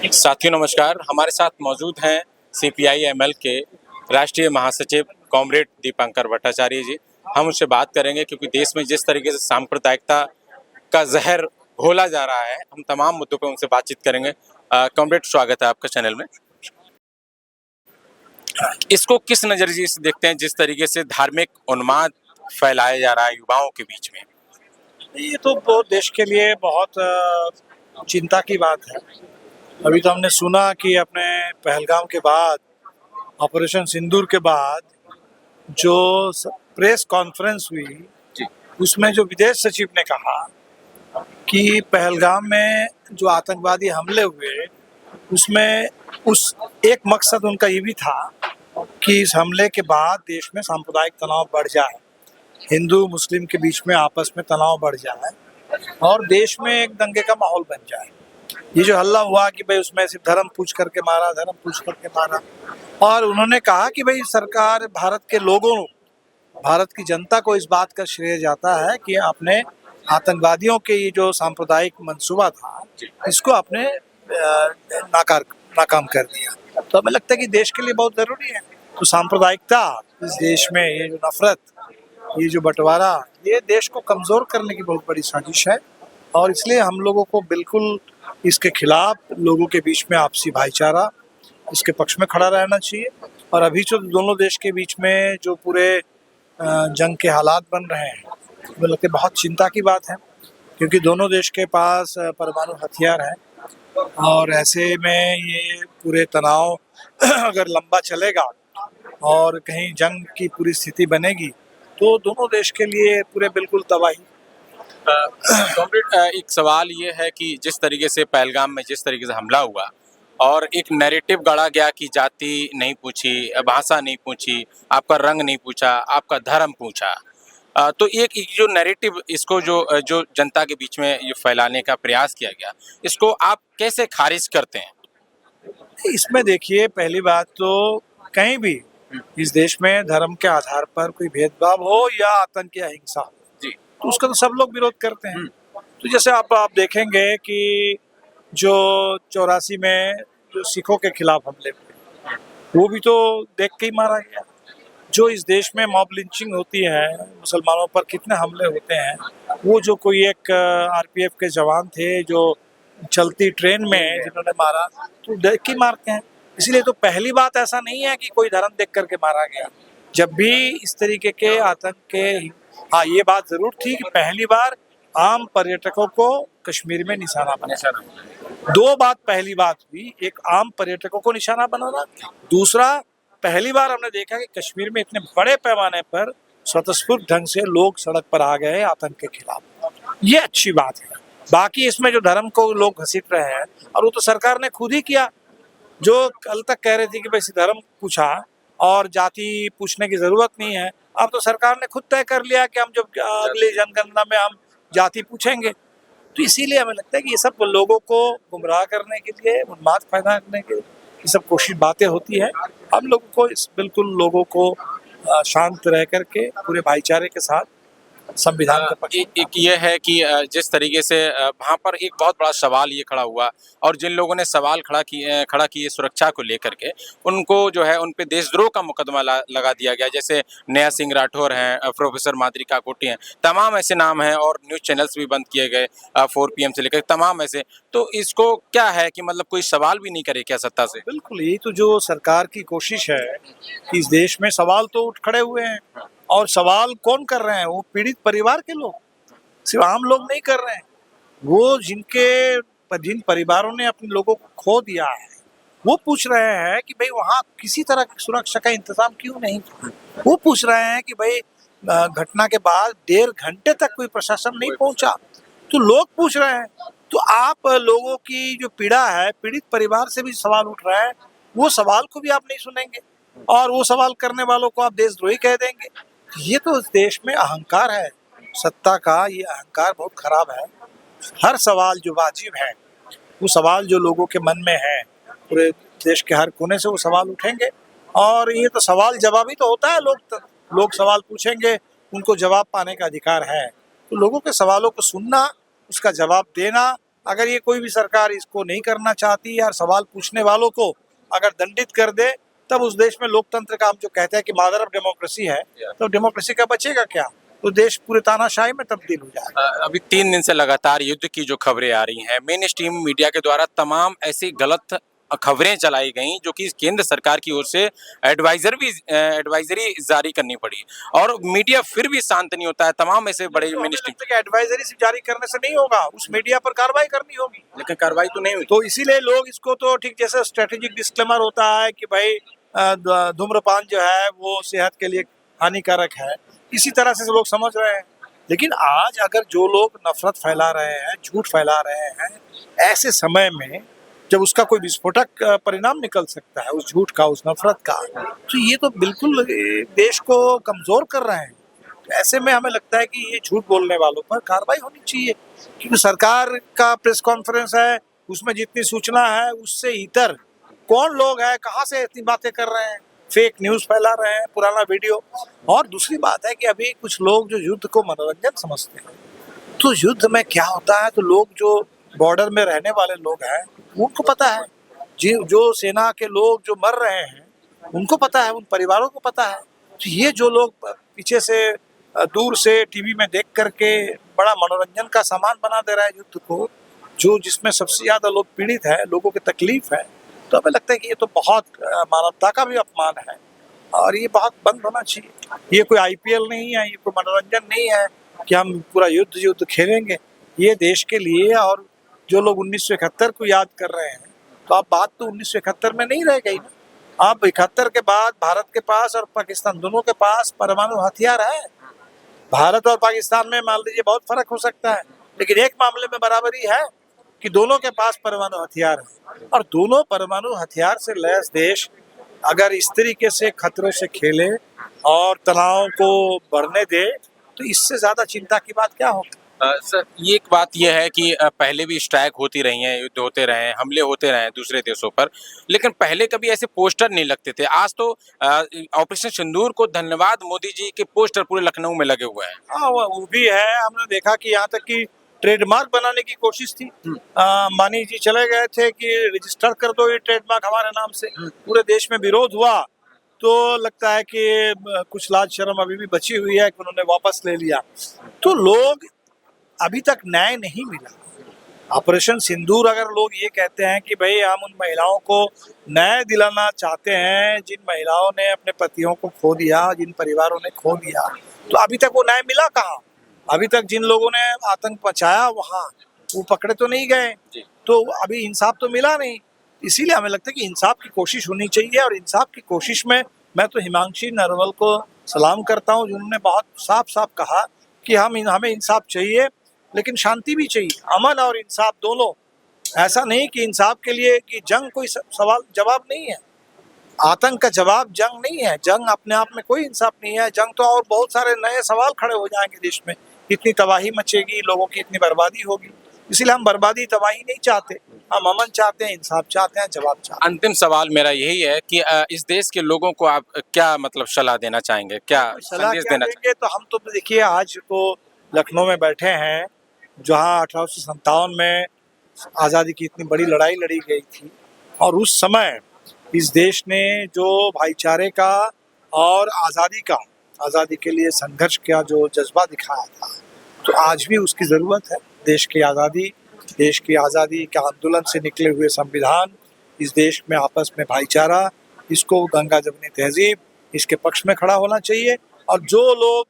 साथियों नमस्कार। हमारे साथ मौजूद हैं सीपीआई एमएल के राष्ट्रीय महासचिव कॉमरेड दीपंकर भट्टाचार्य जी। हम उनसे बात करेंगे क्योंकि देश में जिस तरीके से सांप्रदायिकता का जहर घोला जा रहा है, हम तमाम मुद्दों पर उनसे बातचीत करेंगे। कॉमरेड, स्वागत है आपका चैनल में। इसको किस नज़रिए से देखते हैं, जिस तरीके से धार्मिक उन्माद फैलाया जा रहा है युवाओं के बीच में? ये तो देश के लिए बहुत चिंता की बात है। अभी तो हमने सुना कि अपने पहलगाम के बाद, ऑपरेशन सिंदूर के बाद जो प्रेस कॉन्फ्रेंस हुई, उसमें जो विदेश सचिव ने कहा कि पहलगाम में जो आतंकवादी हमले हुए, उसमें उस एक मकसद उनका ये भी था कि इस हमले के बाद देश में सांप्रदायिक तनाव बढ़ जाए, हिंदू मुस्लिम के बीच में आपस में तनाव बढ़ जाए और देश में एक दंगे का माहौल बन जाए। ये जो हल्ला हुआ कि भाई उसमें सिर्फ धर्म पूछ करके मारा, और उन्होंने कहा कि भाई सरकार भारत के लोगों, भारत की जनता को इस बात का श्रेय जाता है कि आपने आतंकवादियों के ये जो सांप्रदायिक मंसूबा था, इसको आपने नाकाम कर दिया। तो हमें लगता है कि देश के लिए बहुत ज़रूरी है। तो सांप्रदायिकता इस देश में, ये जो नफरत, ये जो बंटवारा, ये देश को कमज़ोर करने की बहुत बड़ी साजिश है और इसलिए हम लोगों को बिल्कुल इसके खिलाफ, लोगों के बीच में आपसी भाईचारा, इसके पक्ष में खड़ा रहना चाहिए। और अभी जो दोनों देश के बीच में जो पूरे जंग के हालात बन रहे हैं, मुझे लगता है बहुत चिंता की बात है, क्योंकि दोनों देश के पास परमाणु हथियार हैं और ऐसे में ये पूरे तनाव अगर लंबा चलेगा और कहीं जंग की पूरी स्थिति बनेगी तो दोनों देश के लिए पूरे बिल्कुल तबाही। कॉमरेड, एक सवाल ये है कि जिस तरीके से पहलगाम में जिस तरीके से हमला हुआ और एक नैरेटिव गढ़ा गया कि जाति नहीं पूछी, भाषा नहीं पूछी, आपका रंग नहीं पूछा, आपका धर्म पूछा, तो एक जो नैरेटिव इसको जो जनता के बीच में ये फैलाने का प्रयास किया गया, इसको आप कैसे खारिज करते हैं? इसमें देखिए, पहली बात तो कहीं भी इस देश में धर्म के आधार पर कोई भेदभाव हो या आतंक या हिंसा हो, तो उसका तो सब लोग विरोध करते हैं। तो जैसे आप देखेंगे कि जो 84 में जो सिखों के खिलाफ हमले हुए, वो भी तो देख के ही मारा गया। जो इस देश में मॉब लिंचिंग होती है, मुसलमानों पर कितने हमले होते हैं, वो जो कोई एक आरपीएफ के जवान थे जो चलती ट्रेन में जिन्होंने मारा, तो देख के मारते हैं। इसलिए तो पहली बात ऐसा नहीं है कि कोई धर्म देख करके मारा गया। जब भी इस तरीके के आतंक के, हाँ ये बात जरूर थी कि पहली बार आम पर्यटकों को कश्मीर में निशाना बनाना। दो बात, पहली बात हुई, एक आम पर्यटकों को निशाना बनाना, दूसरा पहली बार हमने देखा कि कश्मीर में इतने बड़े पैमाने पर स्वतःस्फूर्त ढंग से लोग सड़क पर आ गए आतंक के खिलाफ। ये अच्छी बात है। बाकी इसमें जो धर्म को लोग घसीट रहे हैं, और वो तो सरकार ने खुद ही किया। जो कल तक कह रहे थे कि भाई धर्म पूछा और जाति पूछने की जरूरत नहीं है, अब तो सरकार ने खुद तय कर लिया कि हम जब अगली जनगणना में हम जाति पूछेंगे। तो इसीलिए हमें लगता है कि ये सब लोगों को गुमराह करने के लिए, उन्माद पैदा करने के लिए ये सब कोशिश बातें होती है। हम लोगों को बिल्कुल लोगों को शांत रह करके पूरे भाईचारे के साथ संविधान का पक्ष। एक ये है कि जिस तरीके से वहाँ पर एक बहुत बड़ा सवाल ये खड़ा हुआ और जिन लोगों ने सवाल खड़ा किए सुरक्षा को लेकर के, उनको जो है उन पे देशद्रोह का मुकदमा लगा दिया गया। जैसे नया सिंह राठौर हैं, प्रोफेसर माधुरी काकोटी हैं, तमाम ऐसे नाम हैं और न्यूज़ चैनल्स भी बंद किए गए 4 PM से लेकर तमाम ऐसे। तो इसको क्या है कि मतलब कोई सवाल भी नहीं करे क्या सत्ता से? बिल्कुल, यही तो जो सरकार की कोशिश है कि इस देश में सवाल तो उठ खड़े हुए हैं, और सवाल कौन कर रहे हैं? वो पीड़ित परिवार के लोग, सिर्फ आम लोग नहीं कर रहे हैं। वो जिन परिवारों ने अपने लोगों को खो दिया है, वो पूछ रहे हैं कि भाई वहाँ किसी तरह की सुरक्षा का इंतजाम क्यों नहीं था। वो पूछ रहे हैं कि भाई घटना के बाद 1.5 घंटे तक कोई प्रशासन नहीं पहुंचा। तो लोग पूछ रहे हैं, तो आप लोगों की जो पीड़ा है, पीड़ित परिवार से भी सवाल उठ रहा है, वो सवाल को भी आप नहीं सुनेंगे और वो सवाल करने वालों को आप देशद्रोही कह देंगे। ये तो इस देश में अहंकार है, सत्ता का ये अहंकार बहुत खराब है। हर सवाल जो वाजिब है, वो सवाल जो लोगों के मन में है, पूरे देश के हर कोने से वो सवाल उठेंगे और ये तो सवाल जवाब ही तो होता है। लोग सवाल पूछेंगे, उनको जवाब पाने का अधिकार है। तो लोगों के सवालों को सुनना, उसका जवाब देना अगर ये कोई भी सरकार इसको नहीं करना चाहती या सवाल पूछने वालों को अगर दंडित कर दे, तब उस देश में लोकतंत्र का हम जो कहते हैं कि मदर ऑफ डेमोक्रेसी है, तो डेमोक्रेसी का बचेगा क्या? तो देश पूरे तानाशाही में तब्दील हो जाएगा। अभी 3 दिन से लगातार युद्ध की जो खबरें आ रही हैं, मेन स्ट्रीम मीडिया के द्वारा तमाम ऐसी गलत खबरें चलाई गई जो कि केंद्र सरकार की ओर से एडवाइजरी जारी करनी पड़ी और मीडिया फिर भी शांत नहीं होता है। तमाम ऐसे बड़े मेन स्ट्रीम एडवाइजरी जारी करने से नहीं होगा, उस मीडिया पर कार्रवाई करनी होगी, लेकिन कार्रवाई तो नहीं हुई। तो इसीलिए लोग इसको तो ठीक जैसे स्ट्रेटेजिक डिस्क्लेमर होता है कि भाई धूम्रपान जो है वो सेहत के लिए हानिकारक है, इसी तरह से लोग समझ रहे हैं। लेकिन आज अगर जो लोग नफरत फैला रहे हैं, झूठ फैला रहे हैं, ऐसे समय में जब उसका कोई विस्फोटक परिणाम निकल सकता है उस झूठ का, उस नफरत का, तो ये तो बिल्कुल देश को कमजोर कर रहे हैं। तो ऐसे में हमें लगता है कि ये झूठ बोलने वालों पर कार्रवाई होनी चाहिए, क्योंकि सरकार का प्रेस कॉन्फ्रेंस है, उसमें जितनी सूचना है उससे इतर कौन लोग हैं, कहाँ से इतनी बातें कर रहे हैं, फेक न्यूज फैला रहे हैं, पुराना वीडियो। और दूसरी बात है कि अभी कुछ लोग जो युद्ध को मनोरंजन समझते हैं, तो युद्ध में क्या होता है, तो लोग जो बॉर्डर में रहने वाले लोग हैं उनको पता है, जो सेना के लोग जो मर रहे हैं उनको पता है, उन परिवारों को पता है। तो ये जो लोग पीछे से दूर से टीवी में देख करके बड़ा मनोरंजन का सामान बना दे रहा है युद्ध को, जो जिसमें सबसे ज्यादा लोग पीड़ित है, लोगों की तकलीफ है, तो हमें लगता है कि ये तो बहुत मानवता का भी अपमान है और ये बहुत बंद होना चाहिए। ये कोई आईपीएल नहीं है, ये कोई मनोरंजन नहीं है कि हम पूरा युद्ध खेलेंगे। ये देश के लिए, और जो लोग 1971 को याद कर रहे हैं, तो अब बात तो 1971 में नहीं रह गई ना। अब 71 के बाद भारत के पास और पाकिस्तान दोनों के पास परमाणु हथियार है। भारत और पाकिस्तान में मान लीजिए बहुत फर्क हो सकता है, लेकिन एक मामले में बराबरी है कि दोनों के पास परमाणु हथियार है। और दोनों परमाणु हथियार से लैस देश अगर इस तरीके से खतरों से खेले और तनाव को बढ़ने दे, तो इससे ज्यादा चिंता की बात क्या होगी। सर, ये एक बात यह है कि पहले भी स्ट्राइक होती रही हैं, युद्ध होते रहे हैं, हमले होते रहे हैं दूसरे देशों पर, लेकिन पहले कभी ऐसे पोस्टर नहीं लगते थे। आज तो ऑपरेशन सिंदूर को धन्यवाद मोदी जी के पोस्टर पूरे लखनऊ में लगे हुए हैं। हाँ, वो भी है। हमने देखा कि यहाँ तक कि ट्रेडमार्क बनाने की कोशिश थी। अंबानी जी चले गए थे कि रजिस्टर कर दो ये ट्रेडमार्क हमारे नाम से, पूरे देश में विरोध हुआ, तो लगता है कि कुछ लाज शर्म अभी भी बची हुई है कि उन्होंने वापस ले लिया। तो लोग अभी तक न्याय नहीं मिला। ऑपरेशन सिंदूर अगर लोग ये कहते हैं कि भाई हम उन महिलाओं को न्याय दिलाना चाहते हैं जिन महिलाओं ने अपने पतियों को खो दिया, जिन परिवारों ने खो दिया, तो अभी तक वो न्याय मिला कहाँ? अभी तक जिन लोगों ने आतंक मचाया वहाँ वो पकड़े तो नहीं गए, तो अभी इंसाफ तो मिला नहीं। इसीलिए हमें लगता है कि इंसाफ की कोशिश होनी चाहिए, और इंसाफ की कोशिश में मैं तो हिमांशी नरवल को सलाम करता हूँ, जिन्होंने बहुत साफ साफ कहा कि हमें इंसाफ चाहिए, लेकिन शांति भी चाहिए, अमन और इंसाफ दोनों। ऐसा नहीं कि इंसाफ के लिए कि जंग कोई सवाल जवाब नहीं है, आतंक का जवाब जंग नहीं है, जंग अपने आप में कोई इंसाफ नहीं है। जंग तो और बहुत सारे नए सवाल खड़े हो जाएंगे देश में, इतनी तबाही मचेगी, लोगों की इतनी बर्बादी होगी। इसलिए हम बर्बादी तबाही नहीं चाहते, हम अमन चाहते हैं, इंसाफ चाहते हैं, जवाब चाहते हैं। अंतिम सवाल मेरा यही है कि इस देश के लोगों को आप क्या मतलब सलाह देना चाहेंगे, क्या सलाह संदेश क्या देना देंगे? तो हम तो देखिए आज तो लखनऊ में बैठे हैं, जहाँ 1857 में आज़ादी की इतनी बड़ी लड़ाई लड़ी गई थी, और उस समय इस देश ने जो भाईचारे का और आज़ादी के लिए संघर्ष का जो जज्बा दिखाया था, तो आज भी उसकी ज़रूरत है। देश की आज़ादी के आंदोलन से निकले हुए संविधान, इस देश में आपस में भाईचारा, इसको गंगा जमुनी तहजीब, इसके पक्ष में खड़ा होना चाहिए। और जो लोग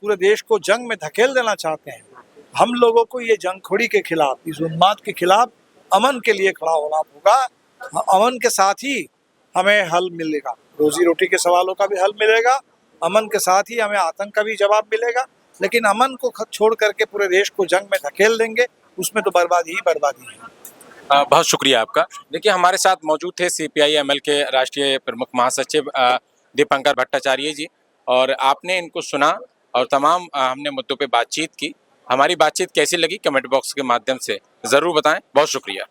पूरे देश को जंग में धकेल देना चाहते हैं, हम लोगों को ये जंगखोरी के खिलाफ, इस उन्माद के खिलाफ अमन के लिए खड़ा होना होगा। अमन के साथ ही हमें हल मिलेगा, रोजी रोटी के सवालों का भी हल मिलेगा, अमन के साथ ही हमें आतंक का भी जवाब मिलेगा। लेकिन अमन को छोड़ करके पूरे देश को जंग में धकेल देंगे, उसमें तो बर्बादी ही बर्बादी है। बहुत शुक्रिया आपका। देखिए, हमारे साथ मौजूद थे CPI-ML के राष्ट्रीय प्रमुख महासचिव दीपंकर भट्टाचार्य जी, और आपने इनको सुना और तमाम हमने मुद्दों पे बातचीत की। हमारी बातचीत कैसी लगी कमेंट बॉक्स के माध्यम से ज़रूर बताएं। बहुत शुक्रिया।